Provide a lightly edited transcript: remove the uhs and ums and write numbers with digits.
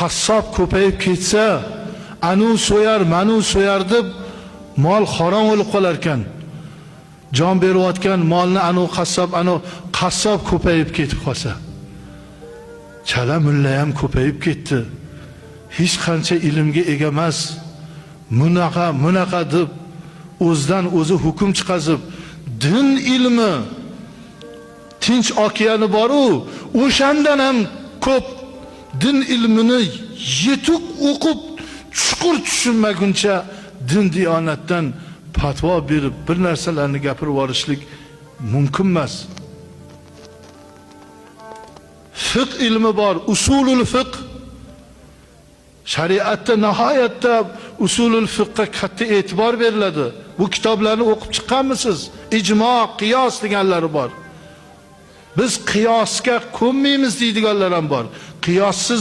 qassob ko'payib ketsa, anu so'yar, manu so'yar deb mol harom bo'lib qolar ekan. Jon berayotgan molni anu qassob ko'payib ketib qolsa. Chala mulla ham ko'payib ketdi. Hech qancha ilmga ega emas. Munaqa deb o'zidan o'zi hukm chiqazib, din ilmi Tinch okeani bor-u, o'shandan ham ko'p din ilmini yetuk o'qib, chuqur tushunmaguncha din diyonatdan fatvo berib, bir narsalarni gapirib yorishlik mumkin emas. Fiqh ilmi bor, usulul fiqh. Shariatda nihoyatda usulul fiqhga katta e'tibor beriladi. Bu kitoblarni o'qib chiqqanmisiz? Ijmo, qiyos deganlari bor. Biz qiyosga ko'nmaymiz deydiganlar ham bor. Qiyossiz